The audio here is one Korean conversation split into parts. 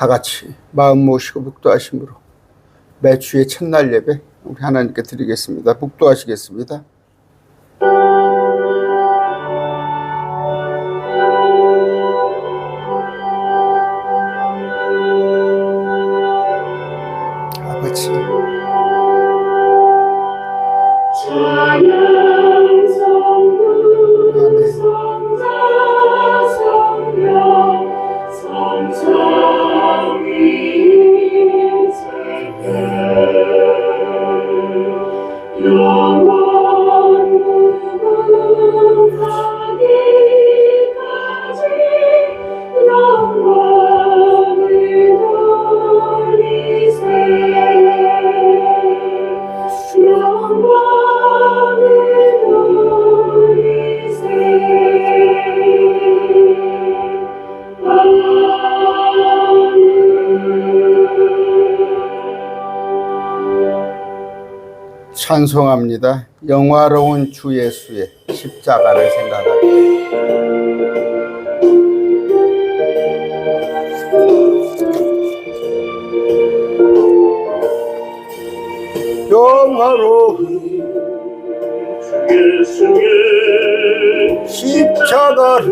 다 같이 마음 모시고 묵도하심으로 매주의 첫날 예배 우리 하나님께 드리겠습니다. 묵도하시겠습니다. 아버지, 찬송합니다. 영화로운 주 예수의 십자가를 생각하며 영화로운 주 예수의 십자가를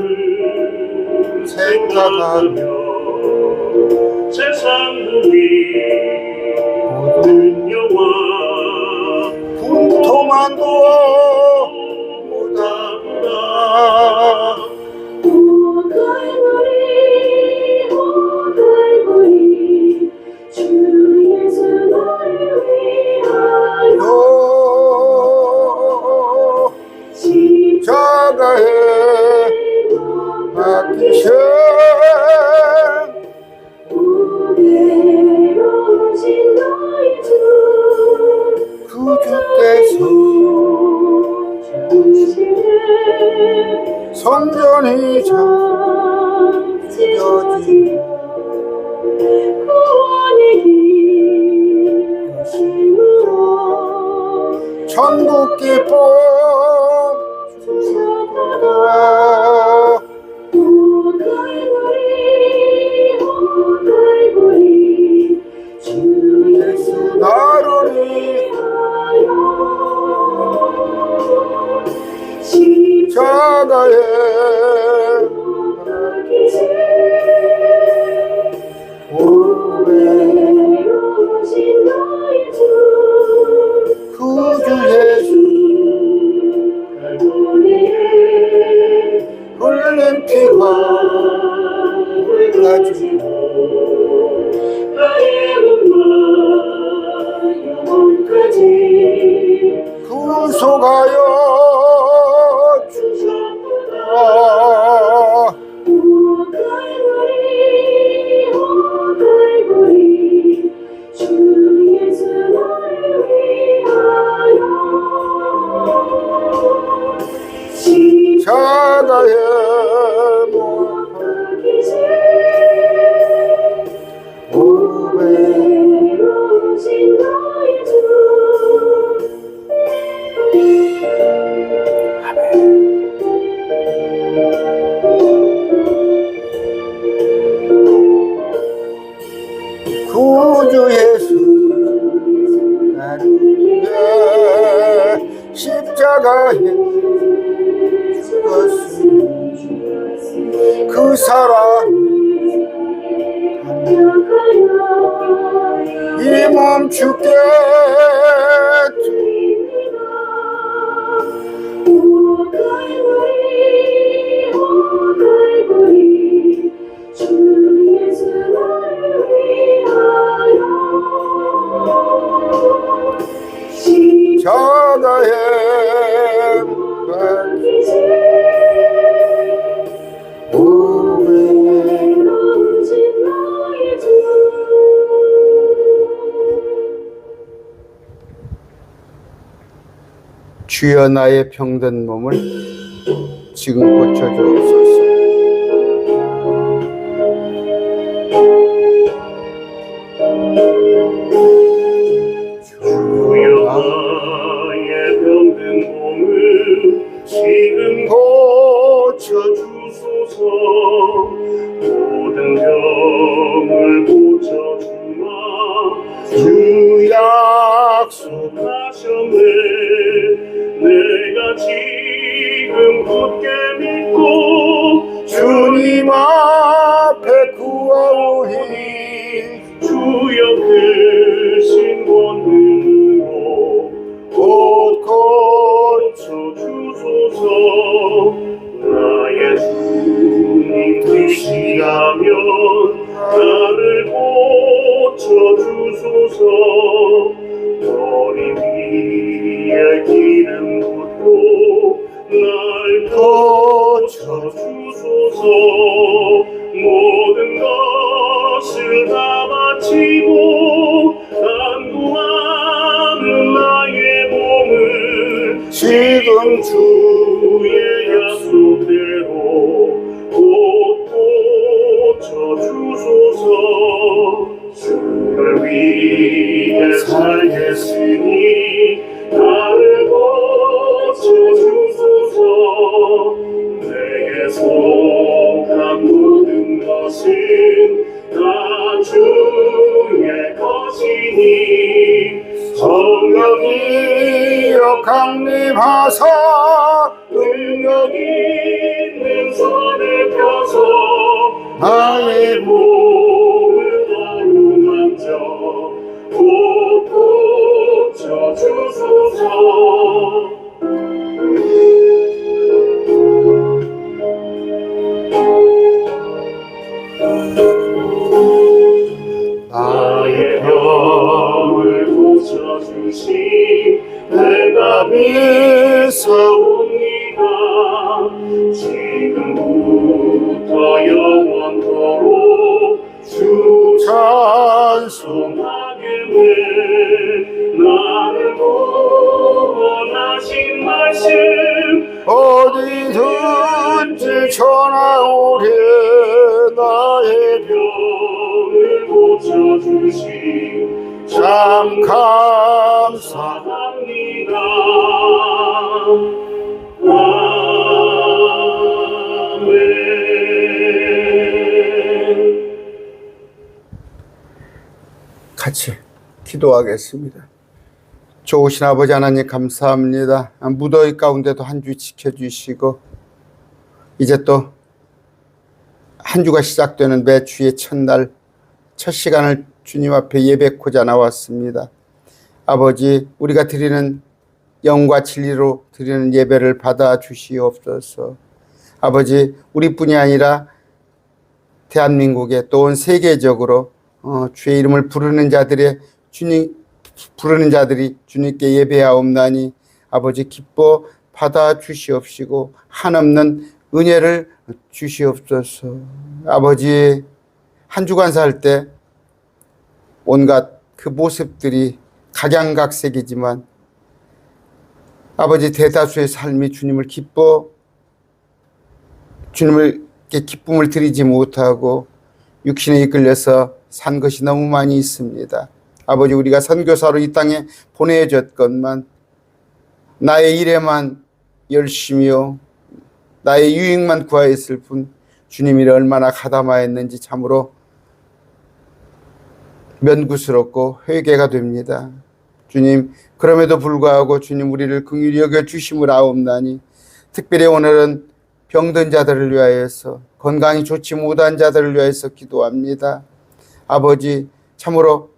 생각하며 세상 모든 영화 분통만 두어 못하구나. 오 갈보리 주 예수 나를 위하여 십자가에 맡기신 오래오신 너의 주 주께서 성전이 찢어진 구원의 길 열심으로 천국 기쁨 주셨다. 오 갈보리 주 예수 나를 위하여 십자가에 맡기신 오래오신 너의 주 구주 예수 갈보리에 흘린 피와 가지고 나의 몸과 영혼까지 구속하여 주셨다. 오 갈보리 주 예수 나를 위하여 십자가에 못 박히신 오래오신 너의 주. 구주 예수 나를 위해 십자가에 죽었으니 그 사랑 이 몸 주께 오 갈보리 주 예수 나를 위하여 십자가에 박히신 오래오신 너의 주. 주여 나의 병든 몸을 지금 고쳐주옵소서. 주여 나의 병든 몸을 지금 고쳐주소서. 모든 병을 다 바치고 간구하는 나의 몸을 지금 주의 약속대로 곧 고쳐주소서. 주를 위해 살겠으니 나를 고쳐주소서. 내게 속한 모든 것은 다 주의 것이니 성령이여 강림하사 능력 있는 손을 펴서 나의 몸을 어루만져 곧 고쳐주소서. 나의 병을 고쳐주시 내가 믿사옵니다. 지금부터 영원토록 주 찬송하겠네. 나를 구원하신 말씀 어디든지 전하오리. 나의 병을 고쳐주시 참 감사. 감사합니다. 아멘. 같이 기도하겠습니다. 좋으신 아버지 하나님 감사합니다. 무더위 가운데도 한 주 지켜주시고 이제 또 한 주가 시작되는 매 주의 첫날 첫 시간을 주님 앞에 예배코자 나왔습니다. 아버지, 우리가 드리는 영과 진리로 드리는 예배를 받아 주시옵소서. 아버지, 우리뿐이 아니라 대한민국에 또 온 세계적으로 주의 이름을 부르는 자들이 주님께 예배하옵나니 아버지 기뻐 받아 주시옵시고 한없는 은혜를 주시옵소서. 아버지, 한 주간 살 때 온갖 그 모습들이 각양각색이지만 아버지 대다수의 삶이 주님께 기쁨을 드리지 못하고 육신에 이끌려서 산 것이 너무 많이 있습니다. 아버지, 우리가 선교사로 이 땅에 보내졌건만 나의 일에만 열심히요 나의 유익만 구하였을 뿐 주님이 얼마나 가담하였는지 참으로 면구스럽고 회개가 됩니다. 주님, 그럼에도 불구하고 주님 우리를 긍휼히 여겨 주심을 아옵나니 특별히 오늘은 병든 자들을 위하여서 건강이 좋지 못한 자들을 위하여서 기도합니다. 아버지, 참으로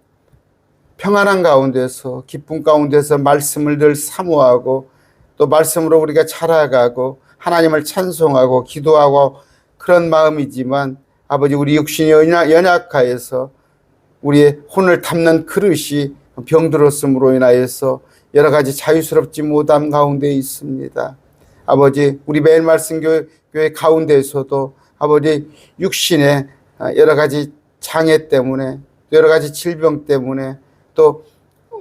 평안한 가운데서 기쁨 가운데서 말씀을 늘 사모하고 또 말씀으로 우리가 자라가고 하나님을 찬송하고 기도하고 그런 마음이지만 아버지, 우리 육신이 연약하여서 우리의 혼을 담는 그릇이 병들었음으로 인하여서 여러 가지 자유스럽지 못한 가운데 있습니다. 아버지, 우리 매일 말씀 교회 가운데에서도 아버지 육신의 여러 가지 장애 때문에 여러 가지 질병 때문에 또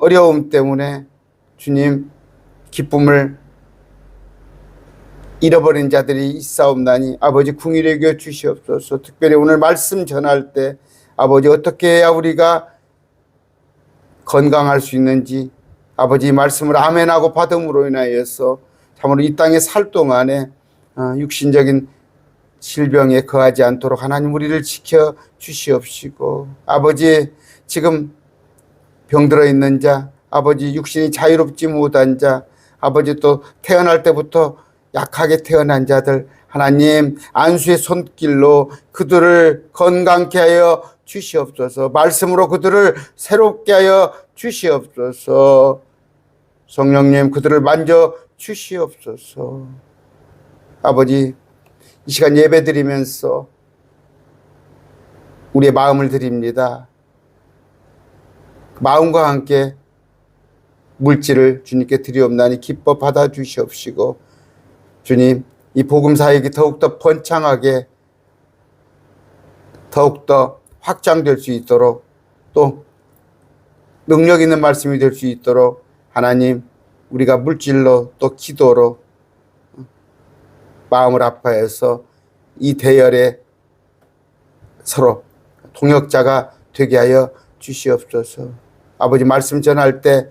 어려움 때문에 주님 기쁨을 잃어버린 자들이 있사옵나니 아버지 긍휼히 여겨 주시옵소서. 특별히 오늘 말씀 전할 때 아버지 어떻게 해야 우리가 건강할 수 있는지 아버지 말씀을 아멘하고 받음으로 인하여서 참으로 이 땅에 살 동안에 육신적인 질병에 거하지 않도록 하나님 우리를 지켜 주시옵시고 아버지 지금 병들어 있는 자 아버지 육신이 자유롭지 못한 자 아버지 또 태어날 때부터 약하게 태어난 자들 하나님 안수의 손길로 그들을 건강케 하여 주시옵소서. 말씀으로 그들을 새롭게 하여 주시옵소서. 성령님 그들을 만져 주시옵소서. 아버지 이 시간 예배 드리면서 우리의 마음을 드립니다. 마음과 함께 물질을 주님께 드리옵나니 기뻐 받아 주시옵시고 주님 이 복음 사역이 더욱더 번창하게 더욱더 확장될 수 있도록 또 능력 있는 말씀이 될 수 있도록 하나님 우리가 물질로 또 기도로 마음을 아파해서 이 대열에 서로 동역자가 되게 하여 주시옵소서. 아버지 말씀 전할 때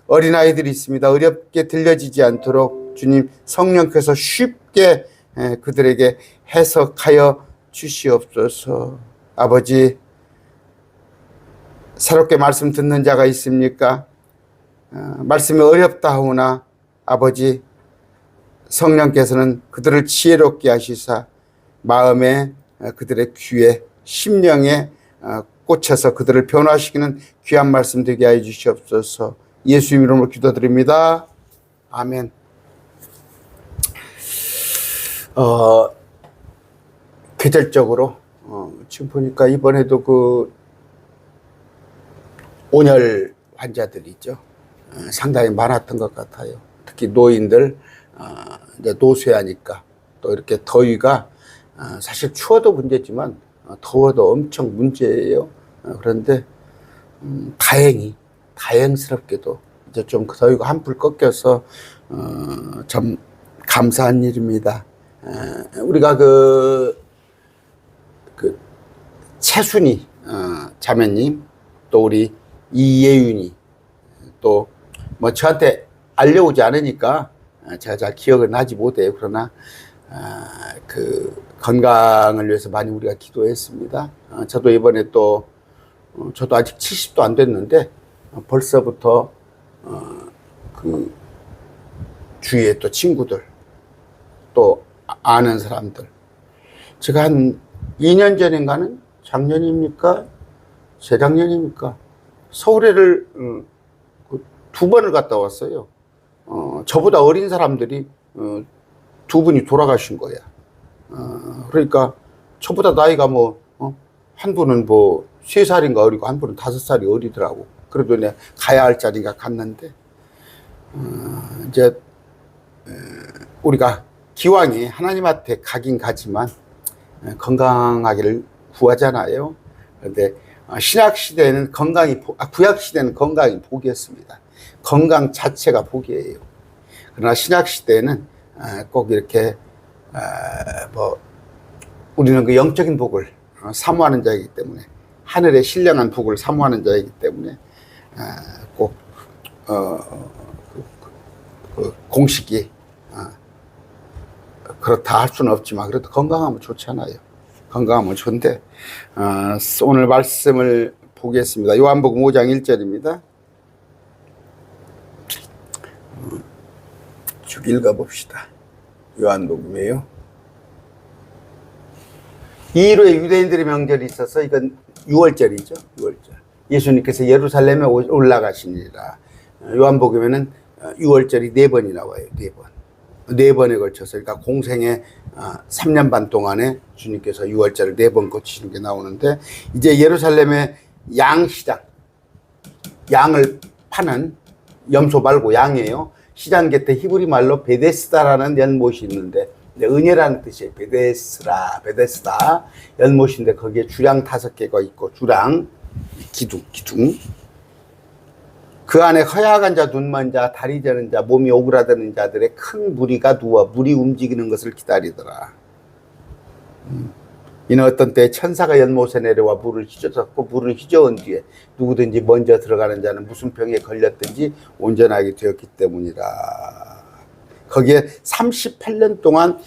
어린아이들이 있습니다. 어렵게 들려지지 않도록 주님 성령께서 쉽게 그들에게 해석하여 주시옵소서. 아버지 새롭게 말씀 듣는 자가 있습니까? 말씀이 어렵다 하오나 아버지 성령께서는 그들을 지혜롭게 하시사 마음에 그들의 귀에 심령에 꽂혀서 그들을 변화시키는 귀한 말씀 되게 하여 주시옵소서. 예수 이름으로 기도드립니다. 아멘. 계절적으로 지금 보니까 이번에도 그 온열 환자들이 있죠. 상당히 많았던 것 같아요. 특히 노인들 이제 노쇠하니까 또 이렇게 더위가 사실 추워도 문제지만 더워도 엄청 문제예요. 그런데 다행스럽게도 이제 좀 더위가 한풀 꺾여서 참 감사한 일입니다. 우리가 그 채순이 자매님 또 우리 이예윤이 또 뭐 저한테 알려오지 않으니까 제가 잘 기억은 하지 못해요. 그러나 그 건강을 위해서 많이 우리가 기도했습니다. 저도 이번에 또 저도 아직 70도 안 됐는데 벌써부터 그 주위에 또 친구들 또 아는 사람들 제가 한 2년 전인가는 작년입니까? 재작년입니까? 서울에를 2번을 갔다 왔어요. 저보다 어린 사람들이 2분이 돌아가신 거야. 그러니까 저보다 나이가 뭐 한 분은 뭐 3살인가 어리고 한 분은 5살이 어리더라고. 그래도 내가 가야 할 자리가 갔는데 이제 우리가 기왕에 하나님한테 가긴 가지만 건강하기를 구하잖아요. 그런데 신약 시대에는 구약 시대는 건강이 복이었습니다. 건강 자체가 복이에요. 그러나 신약 시대에는 꼭 이렇게 뭐 우리는 그 영적인 복을 사모하는 자이기 때문에 하늘의 신령한 복을 사모하는 자이기 때문에 꼭 그 공식이 그렇다 할 수는 없지만 그래도 건강하면 좋잖아요. 건강하면 좋은데 오늘 말씀을 보겠습니다. 요한복음 5장 1절입니다. 쭉 읽어봅시다. 요한복음이에요. 2일후에 유대인들의 명절이 있어서 이건 6월절이죠. 6월절. 예수님께서 예루살렘에 올라가시니라. 요한복음에는 6월절이 4번이 나와요. 4번. 4번에 걸쳐서 그러니까 공생의 3년 반 동안에 주님께서 6월절을 4번 거치시는 게 나오는데 이제 예루살렘의 양시장 양을 파는 염소 말고 양이에요. 시장 곁에 히브리 말로 베데스다라는 연못이 있는데 은혜라는 뜻이에요. 베데스다 연못인데 거기에 주랑 5개가 있고 주랑 기둥 그 안에 허약한 자, 눈먼 자, 다리 저는 자, 몸이 오그라드는 자들의 큰 무리가 누워 물이 움직이는 것을 기다리더라. 이는 어떤 때 천사가 연못에 내려와 물을 휘저었고 물을 휘저은 뒤에 누구든지 먼저 들어가는 자는 무슨 병에 걸렸든지 온전하게 되었기 때문이라. 거기에 38년 동안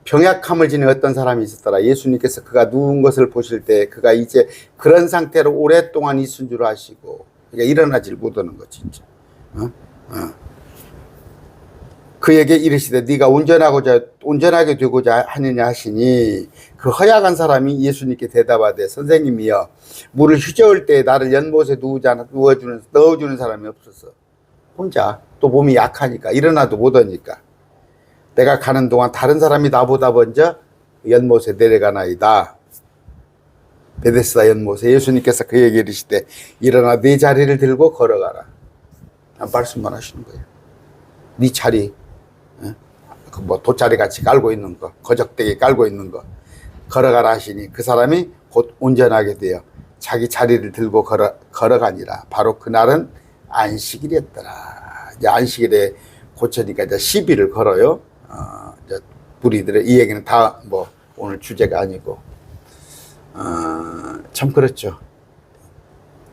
병약함을 지닌 어떤 사람이 있었더라. 예수님께서 그가 누운 것을 보실 때 그가 이제 그런 상태로 오랫동안 있은 줄 아시고 그러니까 일어나질 못하는 거 진짜. 그에게 이르시되 네가 온전하게 되고자 하느냐 하시니 그 허약한 사람이 예수님께 대답하되 선생님이여 물을 휘저을 때 나를 연못에 넣어주는 사람이 없어서 혼자 또 몸이 약하니까 일어나도 못하니까 내가 가는 동안 다른 사람이 나보다 먼저 연못에 내려가나이다. 베데스다 연못에 예수님께서 그에게 이르시되 일어나 네 자리를 들고 걸어가라. 말씀만 하시는 거예요. 네 자리 뭐 돗자리 같이 깔고 있는 거 거적대기 깔고 있는 거 걸어가라 하시니 그 사람이 곧 온전하게 되어 자기 자리를 들고 걸어가니라. 바로 그날은 안식일이었더라. 이제 안식일에 고쳐니까 이제 시비를 걸어요. 이제 무리들의 이 얘기는 다 뭐 오늘 주제가 아니고, 참 그렇죠.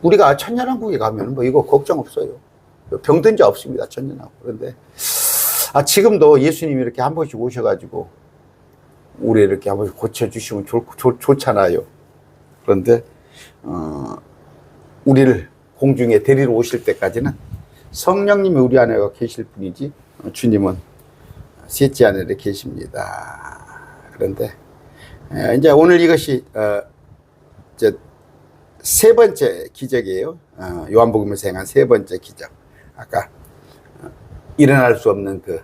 우리가 천년왕국에 가면 뭐 이거 걱정 없어요. 병든 자 없습니다. 천년왕국. 그런데 지금도 예수님이 이렇게 한 번씩 오셔가지고 우리 이렇게 한 번씩 고쳐주시면 좋잖아요. 그런데 우리를 공중에 데리러 오실 때까지는 성령님이 우리 안에 계실 뿐이지 주님은 셋째 안에 계십니다. 그런데 이제 오늘 이것이 이제 세 번째 기적이에요. 요한복음에서 행한 세 번째 기적. 아까 일어날 수 없는 그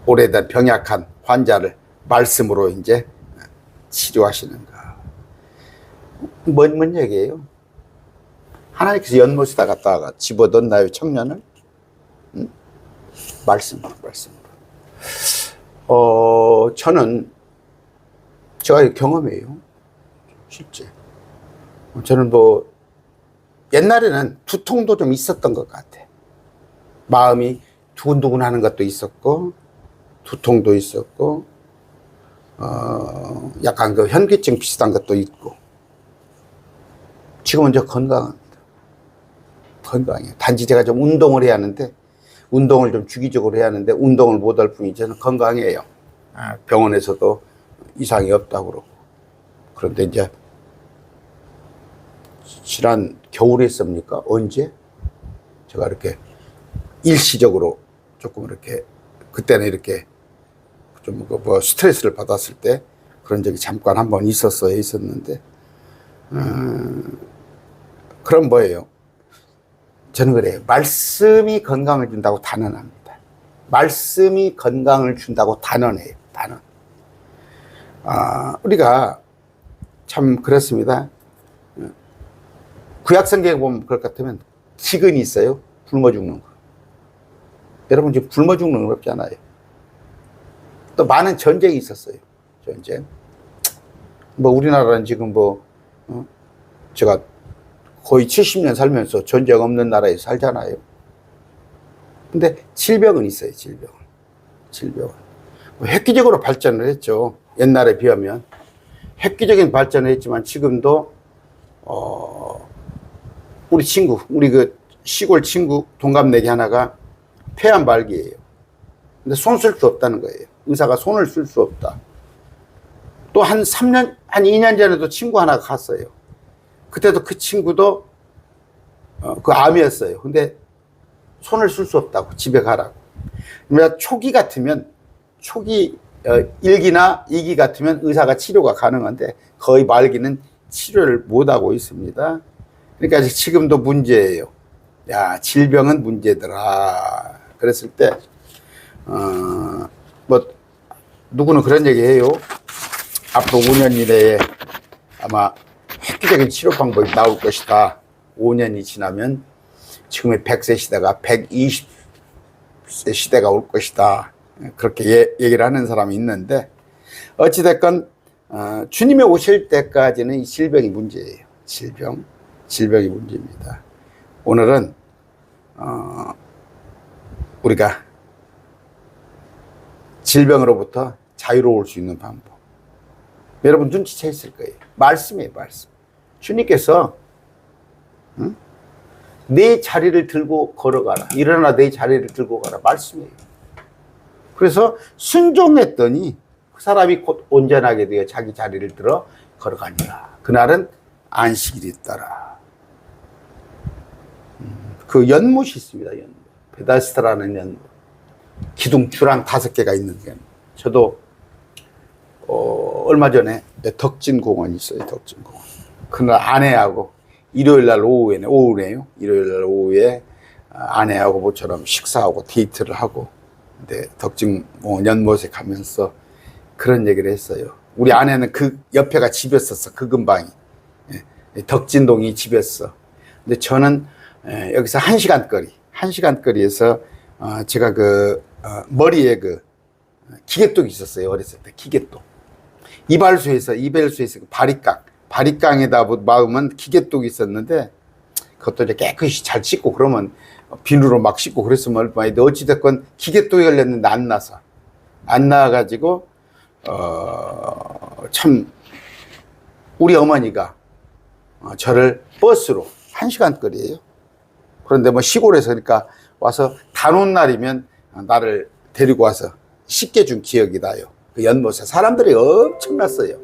오래된 병약한 환자를 말씀으로 이제 치료하시는 거. 뭔 얘기예요? 하나님께서 연못에다 갖다가 집어넣나요, 청년을? 말씀으로. 저는 제가 경험이에요. 실제. 저는 뭐 옛날에는 두통도 좀 있었던 것 같아. 마음이 두근두근 하는 것도 있었고, 두통도 있었고, 약간 그 현기증 비슷한 것도 있고. 지금은 저 건강합니다. 건강해요. 단지 제가 좀 운동을 해야 하는데, 운동을 좀 주기적으로 해야 하는데, 운동을 못 할 뿐이지 저는 건강해요. 병원에서도 이상이 없다고 그러고. 그런데 이제, 지난 겨울에 했습니까? 언제? 제가 이렇게 일시적으로 조금 이렇게, 그때는 이렇게 좀 뭐 스트레스를 받았을 때 그런 적이 잠깐 한번 있었는데, 그럼 뭐예요? 저는 그래요. 말씀이 건강을 준다고 단언합니다. 말씀이 건강을 준다고 단언해요. 단언. 우리가 참 그렇습니다. 구약성경에 보면 그럴 것 같으면 기근이 있어요. 굶어 죽는 거. 여러분 지금 굶어 죽는 건 없잖아요. 또 많은 전쟁이 있었어요. 전쟁. 뭐 우리나라는 지금 제가 거의 70년 살면서 전쟁 없는 나라에 살잖아요. 근데 질병은 있어요. 질병은. 획기적으로 발전을 했죠. 옛날에 비하면. 획기적인 발전을 했지만 지금도 우리 그 시골 친구 동갑내기 하나가 폐암 말기예요. 근데 손 쓸 수 없다는 거예요. 의사가 손을 쓸 수 없다. 또 한 2년 전에도 친구 하나 갔어요. 그때도 그 친구도 그 암이었어요. 근데 손을 쓸 수 없다고 집에 가라고. 그러니까 초기 같으면 1기나 2기 같으면 의사가 치료가 가능한데 거의 말기는 치료를 못하고 있습니다. 그러니까 지금도 문제예요. 야, 질병은 문제더라. 그랬을 때, 누구는 그런 얘기 해요. 앞으로 5년 이내에 아마 획기적인 치료 방법이 나올 것이다. 5년이 지나면 지금의 100세 시대가 120세 시대가 올 것이다. 그렇게 얘기를 하는 사람이 있는데, 어찌됐건, 주님이 오실 때까지는 이 질병이 문제예요. 질병이 문제입니다. 오늘은 우리가 질병으로부터 자유로울 수 있는 방법. 여러분 눈치채 있을 거예요. 말씀이에요, 말씀. 주님께서 내 자리를 들고 걸어가라. 일어나 내 자리를 들고 가라. 말씀이에요. 그래서 순종했더니 그 사람이 곧 온전하게 되어 자기 자리를 들어 걸어가니라. 그날은 안식일이 있더라. 그 연못이 있습니다. 연못. 베다스다라는 연못. 기둥주랑 5개가 있는 게. 저도 얼마 전에 덕진공원이 있어요. 덕진공원. 그날 아내하고 일요일 날 오후에요. 일요일 날 오후에 아내하고 모처럼 식사하고 데이트를 하고, 근데 덕진공원 연못에 가면서 그런 얘기를 했어요. 우리 아내는 그 옆에가 집이었었어. 그 근방이. 덕진동이 집이었어. 근데 저는 여기서 1시간 거리에서 제가 머리에 기계똑이 있었어요. 어렸을 때 기계똑. 이발소에서 바리깡에다 막으면 기계독이 있었는데 그것도 이제 깨끗이 잘 씻고 그러면 비누로 막 씻고 그랬으면 얼마인데 어찌됐건 기계독이 걸렸는데 안 나가지고 참 우리 어머니가 저를 버스로 1시간 거리예요. 그런데 뭐 시골에서 그러니까 와서 단오는 날이면 나를 데리고 와서 씻게 준 기억이 나요. 그 연못에 사람들이 엄청났어요.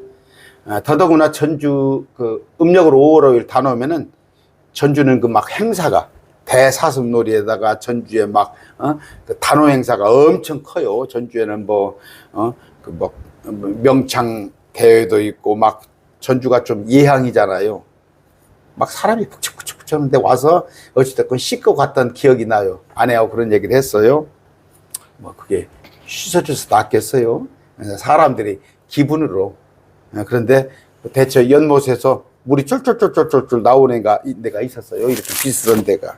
더더구나 전주 그 음력으로 5월 5일 단오면은 전주는 그 막 행사가 대사슴놀이에다가 전주에 막 그 단오 행사가 엄청 커요. 전주에는 명창 대회도 있고 막 전주가 좀 예향이잖아요. 막 사람이 북적북적 하는데 와서 어찌됐건 씻고 갔던 기억이 나요. 아내하고 그런 얘기를 했어요. 뭐 그게 씻어줘서 낫겠어요. 사람들이 기분으로. 그런데 대체 연못에서 물이 쫄쫄쫄쫄쫄 나오는 데가 있었어요. 이렇게 비스런 데가.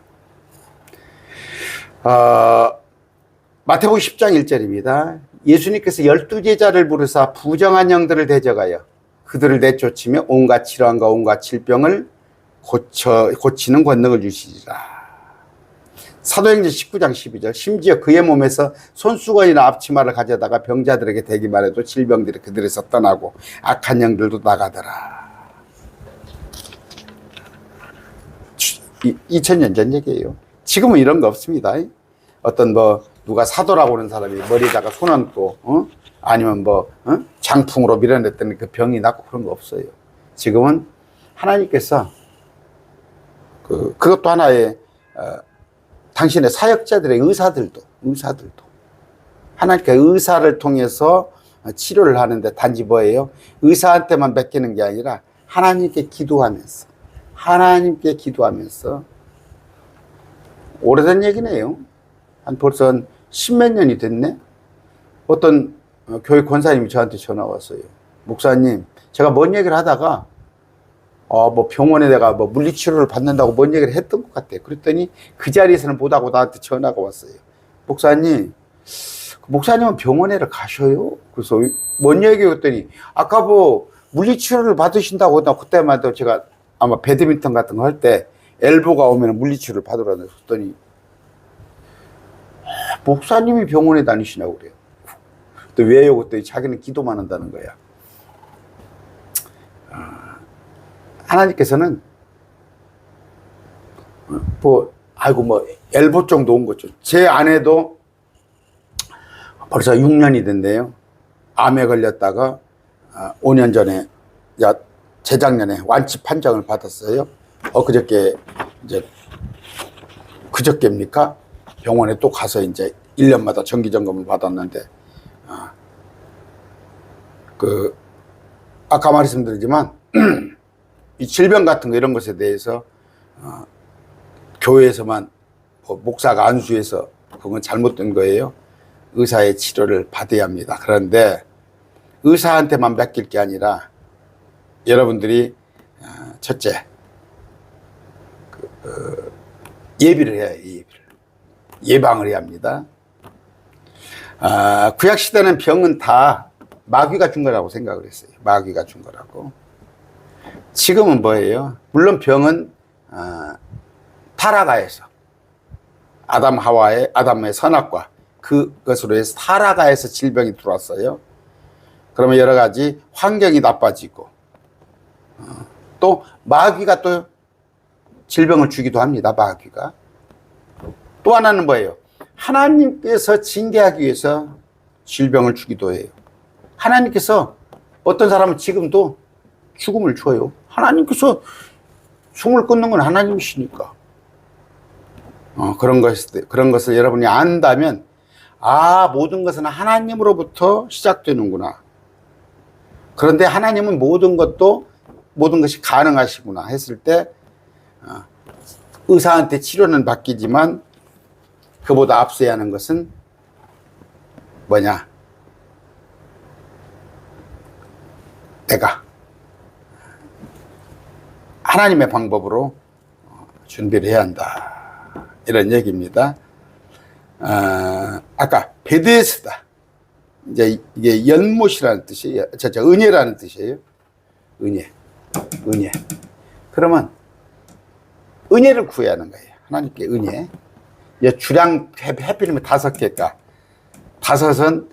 마태복음 10장 1절입니다. 예수님께서 12제자를 부르사 부정한 영들을 대적하여 그들을 내쫓으며 온갖 질환과 온갖 질병을 고치는 권능을 주시리라. 사도행전 19장 12절. 심지어 그의 몸에서 손수건이나 앞치마를 가져다가 병자들에게 대기만 해도 질병들이 그들에서 떠나고 악한 영들도 나가더라. 2000년 전 얘기예요. 지금은 이런 거 없습니다. 어떤 누가 사도라고 하는 사람이 머리에다가 손 얹고 아니면 장풍으로 밀어냈더니 그 병이 낫고 그런 거 없어요. 지금은 하나님께서 그것도 하나의 당신의 사역자들의 의사들도 하나님께 의사를 통해서 치료를 하는데 단지 뭐예요? 의사한테만 맡기는 게 아니라 하나님께 기도하면서 오래된 얘기네요. 벌써 한 10몇 년이 됐네. 어떤 교회 권사님이 저한테 전화 왔어요. 목사님, 제가 뭔 얘기를 하다가 병원에 내가 물리치료를 받는다고 뭔 얘기를 했던 것 같아요. 그랬더니 그 자리에서는 못하고 나한테 전화가 왔어요. 목사님은 병원에를 가셔요? 그래서 뭔 얘기예요? 했더니 아까 물리치료를 받으신다고 그때만 해도 제가 아마 배드민턴 같은 거 할 때 엘보가 오면 물리치료를 받으라고 했더니 목사님이 병원에 다니시냐고 그래요. 또 왜요? 그랬더니 자기는 기도만 한다는 거야. 하나님께서는 엘보 정도 온 거죠. 제 아내도 벌써 6년이 됐네요. 암에 걸렸다가 5년 전에 재작년에 완치 판정을 받았어요. 그저께입니까? 병원에 또 가서 이제 1년마다 정기 점검을 받았는데 아까 말씀드리지만 이 질병 같은 거 이런 것에 대해서 교회에서만 목사가 안수해서 그건 잘못된 거예요. 의사의 치료를 받아야 합니다. 그런데 의사한테만 맡길 게 아니라 여러분들이 첫째 예비를 해야 해요. 예방을 해야 합니다. 구약시대는 병은 다 마귀가 준 거라고 생각을 했어요. 마귀가 준 거라고. 지금은 뭐예요? 물론 병은 타락하에서 아담의 선악과 그것으로 해서 타락하에서 질병이 들어왔어요. 그러면 여러 가지 환경이 나빠지고 또 마귀가 또 질병을 주기도 합니다. 마귀가. 또 하나는 뭐예요? 하나님께서 징계하기 위해서 질병을 주기도 해요. 하나님께서 어떤 사람은 지금도 죽음을 줘요. 하나님께서 숨을 끊는 건 하나님이시니까. 그런 것을 여러분이 안다면 모든 것은 하나님으로부터 시작되는구나. 그런데 하나님은 모든 것이 가능하시구나 했을 때 의사한테 치료는 맡기지만 그보다 앞서야 하는 것은 뭐냐? 내가 하나님의 방법으로 준비를 해야 한다. 이런 얘기입니다. 아까 베데스다. 이제 이게 연못이라는 뜻이에요. 은혜라는 뜻이에요. 은혜. 그러면 은혜를 구해야 하는 거예요. 하나님께 은혜. 이제 주량 해필이면 5개가. 5은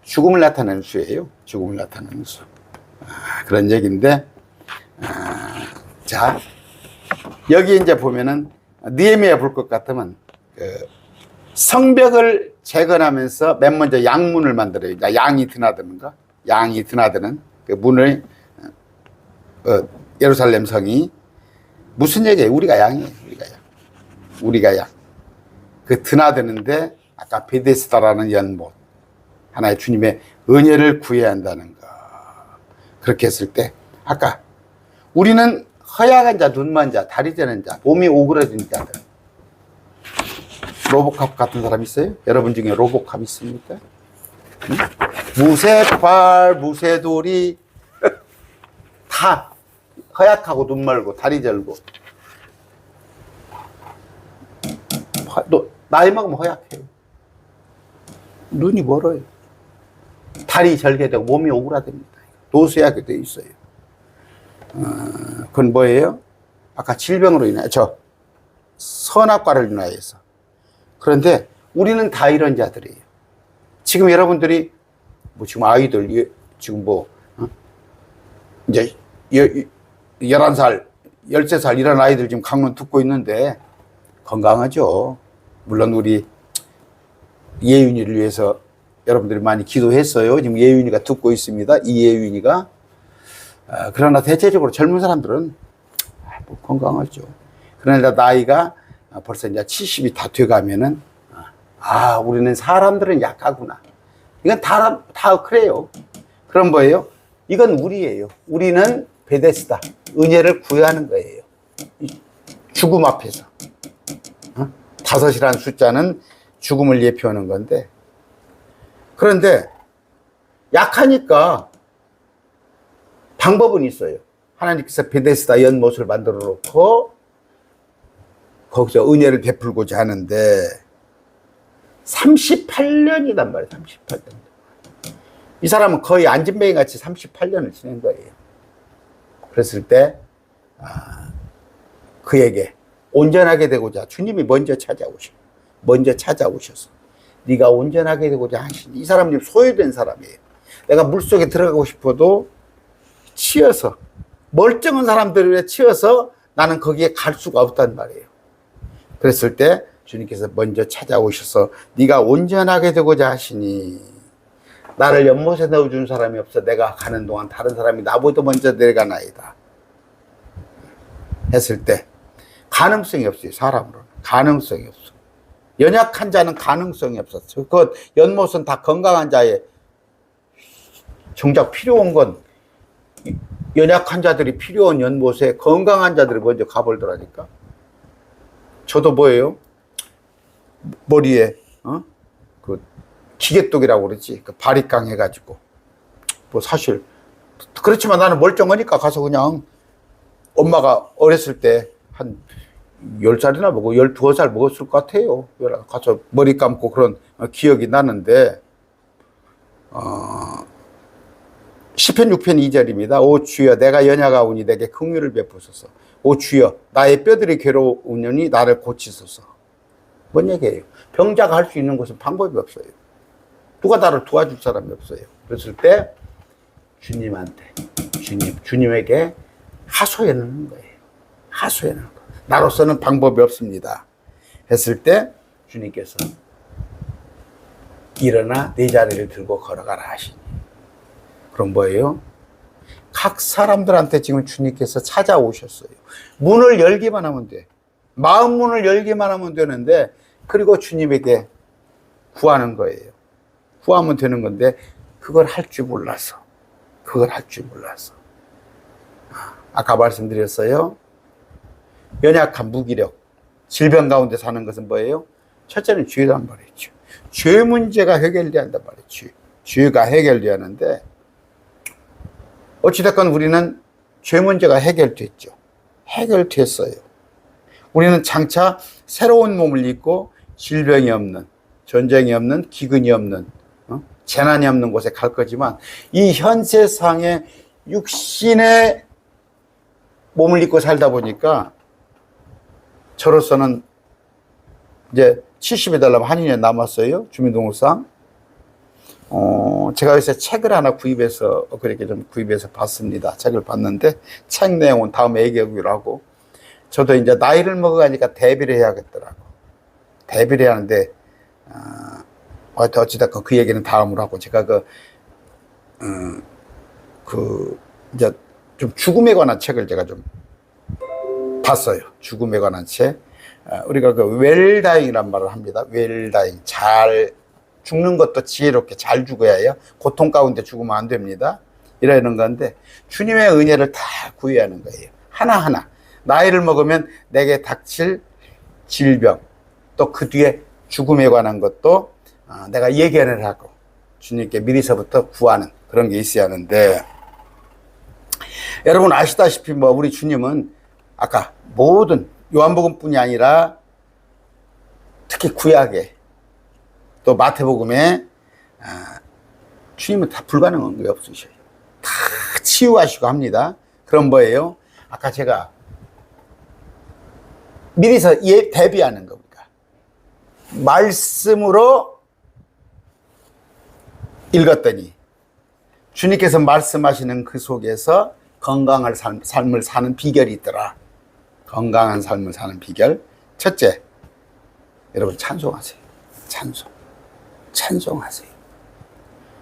죽음을 나타내는 수예요. 죽음을 나타내는 수. 그런 얘기인데, 자, 여기 이제 보면은, 느헤미야 볼 것 같으면, 성벽을 재건하면서 맨 먼저 양문을 만들어요. 양이 드나드는 거. 양이 드나드는 그 문을, 예루살렘 성이. 무슨 얘기예요? 우리가 양이에요. 우리가 양. 그 드나드는데, 아까 베데스다라는 연못. 하나의 주님의 은혜를 구해야 한다는 거. 그렇게 했을 때, 아까, 우리는 허약한 자, 눈먼 자, 다리 저는 자, 몸이 오그라진 자들. 로보캅 같은 사람 있어요? 여러분 중에 로보캅 있습니까? 무쇠팔, 무쇠돌이, 다 허약하고 눈 멀고 다리 절고. 나이 먹으면 허약해요. 눈이 멀어요. 다리 절게 되고 몸이 오그라듭니다. 노쇠하게 되어 있어요. 그건 뭐예요? 아까 질병으로 인하여, 선악과를 인하여서. 그런데 우리는 다 이런 자들이에요. 지금 여러분들이, 지금 아이들, 지금 이제 11살, 13살 이런 아이들 지금 강론 듣고 있는데 건강하죠. 물론 우리 예윤이를 위해서 여러분들이 많이 기도했어요. 지금 예윤이가 듣고 있습니다. 이예윤이가. 그러나 대체적으로 젊은 사람들은 건강하죠. 그러나 나이가 벌써 이제 70이 다 돼가면은, 우리는 사람들은 약하구나. 이건 다 그래요. 그럼 뭐예요? 이건 우리예요. 우리는 베데스다. 은혜를 구해하는 거예요. 죽음 앞에서. 5이라는 숫자는 죽음을 예표하는 건데, 그런데 약하니까 방법은 있어요. 하나님께서 베데스다 연못을 만들어 놓고 거기서 은혜를 베풀고자 하는데 38년이란 말이에요. 38년. 이 사람은 거의 안진뱅이 같이 38년을 지낸 거예요. 그랬을 때 그에게 온전하게 되고자 주님이 먼저 찾아오셔서 네가 온전하게 되고자 하시니, 이 사람이 소외된 사람이에요. 내가 물속에 들어가고 싶어도 치여서, 멀쩡한 사람들에 치여서 나는 거기에 갈 수가 없단 말이에요. 그랬을 때 주님께서 먼저 찾아오셔서 네가 온전하게 되고자 하시니 나를 연못에 넣어준 사람이 없어 내가 가는 동안 다른 사람이 나보다 먼저 내려가나이다 했을 때 가능성이 없어요. 사람으로는 가능성이 없어. 연약한 자는 가능성이 없었어요. 그 연못은 다 건강한 자의, 정작 필요한 건 연약한 자들이 필요한 연못에 건강한 자들이 먼저 가버리더라니까. 저도 뭐예요? 머리에 그 기계독이라고 그러지. 그 바리깡 해가지고 사실 그렇지만 나는 멀쩡하니까 가서 그냥, 엄마가 어렸을 때 한 10살이나 먹고 12살 먹었을 것 같아요. 가서 머리 감고 그런 기억이 나는데, 시편 6편 2절입니다. 오 주여 내가 연약하오니 내게 긍휼을 베푸소서. 오 주여 나의 뼈들이 괴로우니 나를 고치소서. 뭔 얘기예요? 병자가 할 수 있는 것은 방법이 없어요. 누가 나를 도와줄 사람이 없어요. 그랬을 때 주님에게 하소연하는 거예요. 하소연하는 거. 나로서는 방법이 없습니다 했을 때 주님께서 일어나 네 자리를 들고 걸어가라 하시니. 그럼 뭐예요? 각 사람들한테 지금 주님께서 찾아오셨어요. 문을 열기만 하면 돼. 마음 문을 열기만 하면 되는데, 그리고 주님에게 구하는 거예요. 구하면 되는 건데 그걸 할 줄 몰라서. 아까 말씀드렸어요. 연약한 무기력, 질병 가운데 사는 것은 뭐예요? 첫째는 죄란 말이죠. 죄 문제가 해결돼야 한단 말이죠. 죄가 해결돼야 하는데, 어찌됐건 우리는 죄 문제가 해결됐죠. 해결됐어요. 우리는 장차 새로운 몸을 입고 질병이 없는, 전쟁이 없는, 기근이 없는 재난이 없는 곳에 갈 거지만 이 현 세상에 육신에 몸을 입고 살다 보니까 저로서는 이제 70이 되려면 한 2년 남았어요. 주민등록상. 제가 요새 책을 하나 구입해서 그렇게 좀 구입해서 봤습니다. 책을 봤는데 책 내용은 다음에 얘기하기로 하고, 저도 이제 나이를 먹어가니까 대비를 해야겠더라고. 대비를 해야 하는데 어찌됐건 그 얘기는 다음으로 하고, 제가 이제 좀 죽음에 관한 책을 제가 좀 봤어요. 죽음에 관한 책. 우리가 그 웰다잉이란 말을 합니다. 웰다잉. 잘 죽는 것도 지혜롭게 잘 죽어야 해요. 고통 가운데 죽으면 안 됩니다. 이러는 건데, 주님의 은혜를 다 구해야 하는 거예요. 하나하나. 나이를 먹으면 내게 닥칠 질병, 또 그 뒤에 죽음에 관한 것도 내가 예견을 하고 주님께 미리서부터 구하는 그런 게 있어야 하는데, 여러분 아시다시피 우리 주님은 아까 모든 요한복음뿐이 아니라 특히 구약에 또 마태복음에 주님은 다 불가능한 게 없으셔요. 다 치유하시고 합니다. 그럼 뭐예요? 아까 제가 미리서 대비하는 겁니다. 말씀으로 읽었더니 주님께서 말씀하시는 그 속에서 건강한 삶을 사는 비결이 있더라. 건강한 삶을 사는 비결. 첫째, 여러분 찬송하세요. 찬송하세요.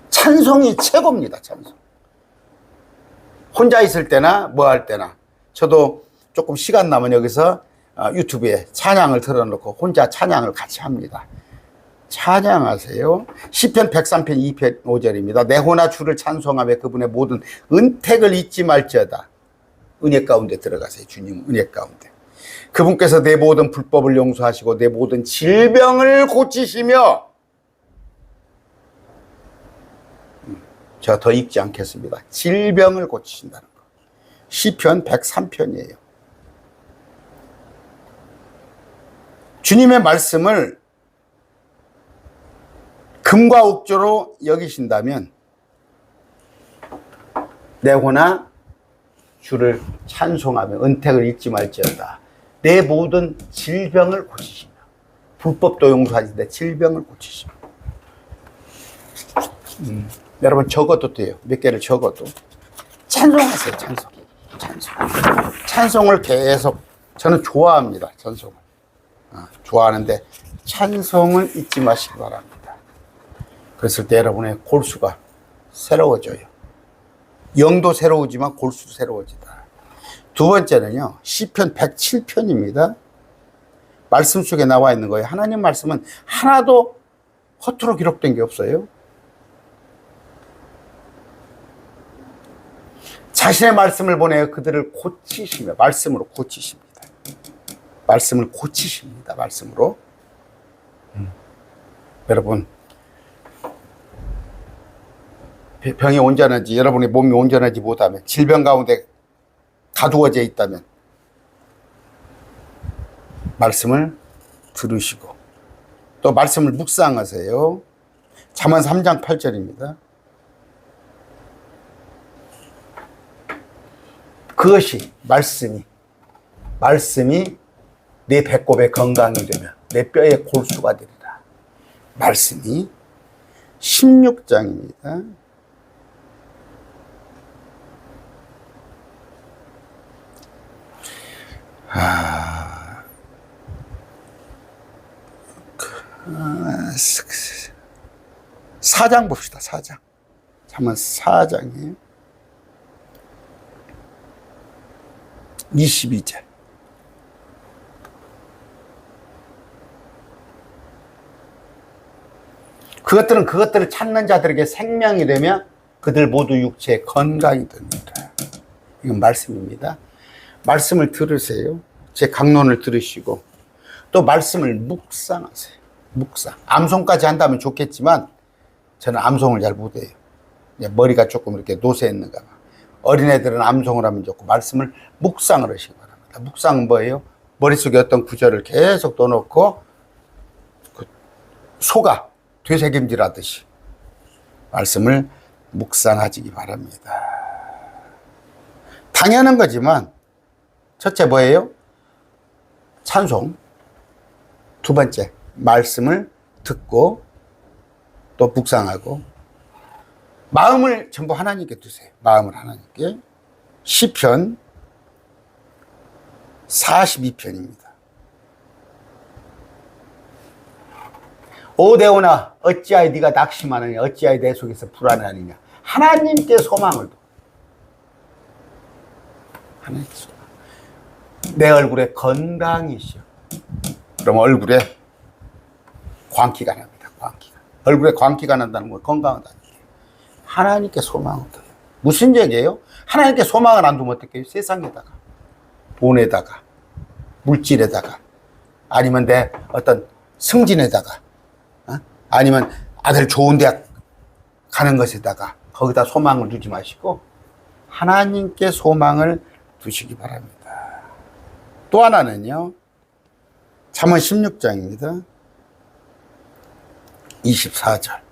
찬송이 최고입니다. 찬송. 혼자 있을 때나 뭐 할 때나, 저도 조금 시간 나면 여기서 유튜브에 찬양을 틀어놓고 혼자 찬양을 같이 합니다. 찬양하세요. 시편 103편 2편 5절입니다. 내 호나 주를 찬송하며 그분의 모든 은택을 잊지 말지어다. 은혜 가운데 들어가세요. 주님 은혜 가운데. 그분께서 내 모든 불법을 용서하시고 내 모든 질병을 고치시며, 제가 더 읽지 않겠습니다. 질병을 고치신다는 거. 시편 103편이에요. 주님의 말씀을 금과 옥조로 여기신다면 내 호나 주를 찬송하며 은택을 잊지 말지어다. 내 모든 질병을 고치시며, 불법도 용서하시는데 질병을 고치시며. 여러분 적어도 돼요. 몇 개를 적어도. 찬송하세요. 찬송을 계속, 저는 좋아합니다. 찬송을. 좋아하는데 찬송을 잊지 마시기 바랍니다. 그랬을 때 여러분의 골수가 새로워져요. 영도 새로우지만 골수도 새로워지다. 두 번째는요, 시편 107편입니다. 말씀 속에 나와 있는 거예요. 하나님 말씀은 하나도 허투루 기록된 게 없어요. 자신의 말씀을 보내어 그들을 고치시며, 말씀으로 고치십니다. 말씀을 고치십니다. 말씀으로. 여러분, 병이 온전한지, 여러분의 몸이 온전하지 못하면, 질병 가운데 가두어져 있다면 말씀을 들으시고 또 말씀을 묵상하세요. 잠언 3장 8절입니다. 그것이 말씀이 내 배꼽의 건강이 되며 내 뼈의 골수가 되리라. 말씀이 16장입니다. 사장 봅시다. 4장. 잠깐 4장이에요. 22절. 그것들을 찾는 자들에게 생명이 되며 그들 모두 육체에 건강이 됩니다. 이건 말씀입니다. 말씀을 들으세요. 제 강론을 들으시고 또 말씀을 묵상하세요. 묵상. 암송까지 한다면 좋겠지만 저는 암송을 잘 못해요. 머리가 조금 이렇게 노쇠했는가 봐. 어린애들은 암송을 하면 좋고 말씀을 묵상을 하시기 바랍니다. 묵상은 뭐예요? 머릿속에 어떤 구절을 계속 넣어놓고 그 소가 되새김질하듯이 말씀을 묵상하시기 바랍니다. 당연한 거지만 첫째 뭐예요? 찬송. 두 번째 말씀을 듣고 또 묵상하고 마음을 전부 하나님께 두세요. 마음을 하나님께. 시편 42편입니다. 오 대오나 어찌하여 네가 낙심하느냐 어찌하여 내 속에서 불안하느냐 하나님께 소망을 둬. 하나님께 소망. 내 얼굴에 건강이시오. 그럼 얼굴에 광기가 납니다. 광기가. 얼굴에 광기가 난다는 건 건강하다는 얘기예요. 하나님께 소망을 둬요. 무슨 얘기예요? 하나님께 소망을 안 두면 어떻게 해요? 세상에다가 돈에다가 물질에다가 아니면 내 어떤 승진에다가 아니면 아들 좋은 대학 가는 것에다가 거기다 소망을 두지 마시고 하나님께 소망을 두시기 바랍니다. 또 하나는요. 잠언 16장입니다. 24절.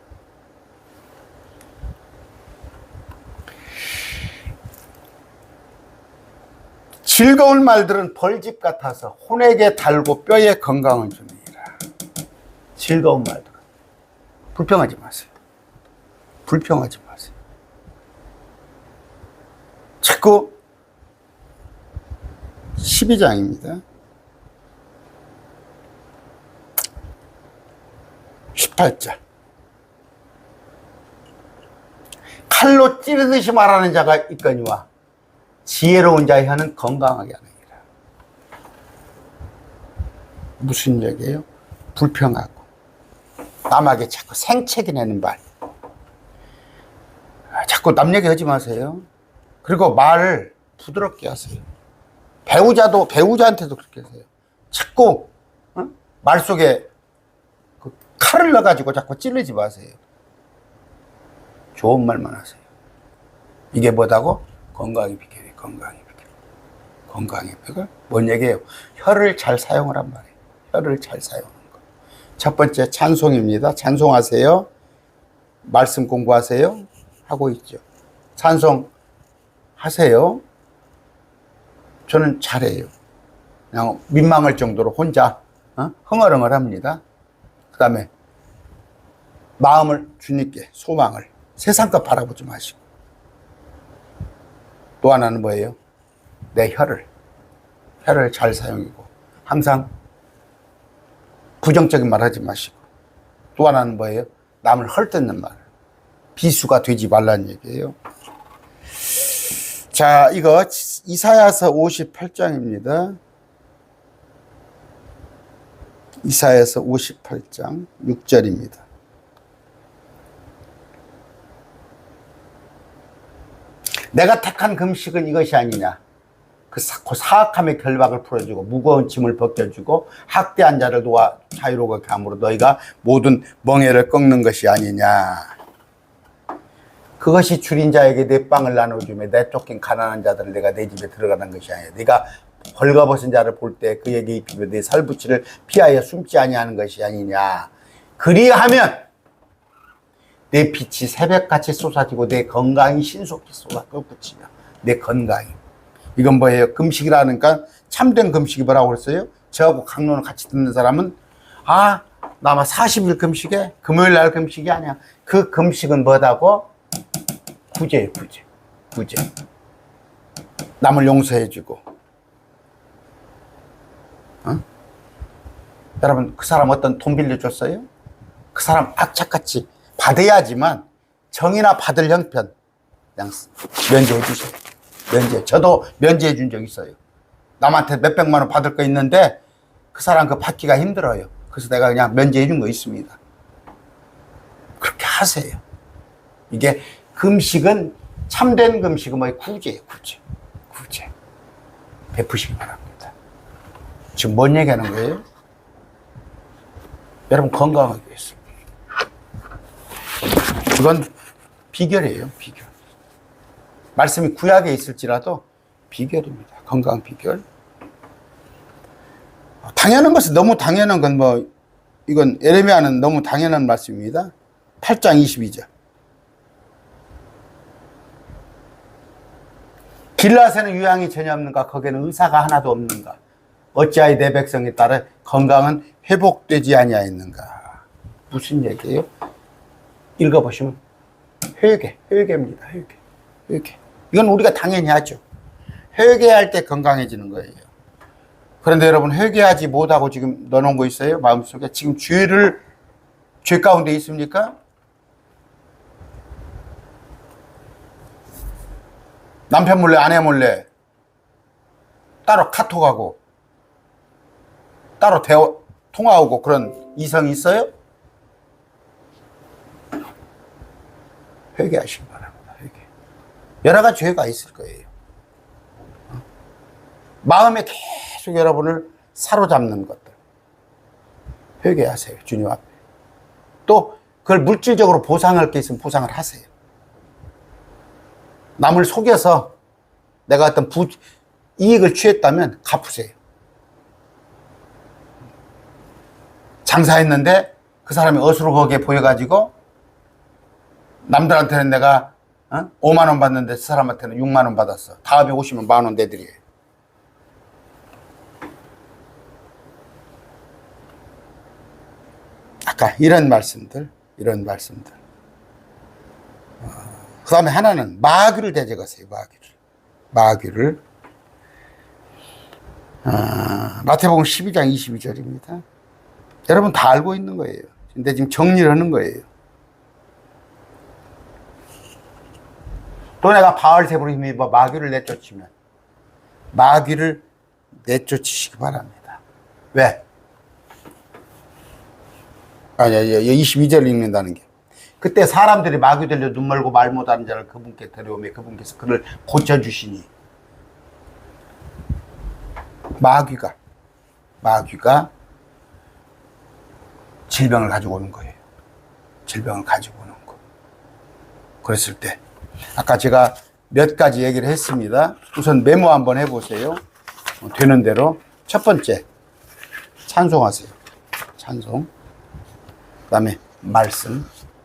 즐거운 말들은 벌집 같아서 혼에게 달고 뼈에 건강을 주느니라. 즐거운 말들. 불평하지 마세요. 불평하지 마세요. 자꾸 12장입니다. 18절. 칼로 찌르듯이 말하는 자가 있거니와 지혜로운 자의 혀는 건강하게 하느니라. 무슨 얘기예요? 불평하고 남에게 자꾸 생채기 내는 말. 자꾸 남 얘기하지 마세요. 그리고 말을 부드럽게 하세요. 배우자한테도 그렇게 하세요. 자꾸 말 속에 그 칼을 넣어가지고 자꾸 찌르지 마세요. 좋은 말만 하세요. 이게 뭐다고? 건강의 비결이에요. 건강의 비결. 건강의 비결? 뭔 얘기예요? 혀를 잘 사용하란 말이에요. 혀를 잘 사용하는 거. 첫 번째 찬송입니다. 찬송하세요. 말씀 공부하세요. 하고 있죠. 찬송하세요. 저는 잘해요. 그냥 민망할 정도로 혼자 흥얼흥얼 합니다. 그 다음에 마음을 주님께 소망을 세상껏 바라보지 마시고 또 하나는 뭐예요? 내 혀를 잘 사용하고 항상 부정적인 말 하지 마시고 또 하나는 뭐예요? 남을 헐뜯는 말 비수가 되지 말라는 얘기예요. 자, 이거 이사야서 58장입니다. 이사야서 58장 6절입니다. 내가 택한 금식은 이것이 아니냐. 그 사악함의 결박을 풀어주고 무거운 짐을 벗겨주고 학대한 자를 도와 자유로게 함으로 너희가 모든 멍에를 꺾는 것이 아니냐. 그것이 줄인 자에게 내 빵을 나눠주며 내 쫓긴 가난한 자들을 내가 내 집에 들어가는 것이 아니야. 네가 벌거벗은 자를 볼 때 그에게 입히며 내 살부치를 피하여 숨지 아니하는 것이 아니냐. 그리하면 내 빛이 새벽같이 쏟아지고 내 건강이 신속히 쏟아붙이며 내 건강이. 이건 뭐예요? 금식이라니까 참된 금식이 뭐라고 그랬어요? 저하고 강론을 같이 듣는 사람은 나 아마 40일 금식에 금요일 날 금식이 아니야. 그 금식은 뭐다고? 구제예요. 구제. 남을 용서해주고 여러분 그 사람 어떤 돈 빌려줬어요? 그 사람 악착같이 받아야지만 정이나 받을 형편 그냥 면제해 주세요. 저도 면제해 준 적 있어요. 남한테 몇백만 원 받을 거 있는데 그 사람 그 받기가 힘들어요. 그래서 내가 그냥 면제해 준 거 있습니다. 그렇게 하세요. 이게 금식은 참된 금식은 뭐예요? 구제예요. 구제. 베푸시기 바랍니다. 지금 뭔 얘기하는 거예요? 여러분 건강하기 위해서. 이건 비결이에요. 비결. 말씀이 구약에 있을지라도 비결입니다. 건강 비결. 당연한 것은 너무 당연한 건 이건 에레미야는 너무 당연한 말씀입니다. 8장 22절. 길라앗에는 유향이 전혀 없는가? 거기에는 의사가 하나도 없는가? 어찌하여 내 백성에 따라 건강은 회복되지 아니하였는가? 무슨 얘기예요? 읽어보시면 회개입니다. 회개. 이건 우리가 당연히 하죠. 회개할 때 건강해지는 거예요. 그런데 여러분, 회개하지 못하고 지금 넣어놓은 거 있어요? 마음속에 지금 죄 가운데 있습니까? 남편 몰래, 아내 몰래 따로 카톡하고 따로 통화하고 그런 이성이 있어요? 회개하시기 바랍니다. 회개. 여러 가지 죄가 있을 거예요. 마음에 계속 여러분을 사로잡는 것들. 회개하세요. 주님 앞에. 또 그걸 물질적으로 보상할 게 있으면 보상을 하세요. 남을 속여서 내가 어떤 이익을 취했다면 갚으세요. 장사했는데 그 사람이 어수룩하게 보여가지고 남들한테는 내가 5만 원 받는데 그 사람한테는 6만 원 받았어. 다음에 오시면 10,000원 내드려요. 아까 이런 말씀들. 그 다음에 하나는 마귀를 대적하세요. 마귀를. 마태복음 12장 22절입니다. 여러분 다 알고 있는 거예요. 근데 지금 정리를 하는 거예요. 또 내가 바알세부로 힘입어 마귀를 내쫓으면 마귀를 내쫓으시기 바랍니다. 왜? 22절 읽는다는 게. 그때 사람들이 마귀 들려 눈 멀고 말 못하는 자를 그분께 데려오며 그분께서 그를 고쳐주시니. 마귀가 질병을 가지고 오는 거예요. 질병을 가지고 오는 거. 그랬을 때 아까 제가 몇 가지 얘기를 했습니다. 우선 메모 한번 해보세요. 되는 대로. 첫 번째, 찬송하세요. 찬송. 그 다음에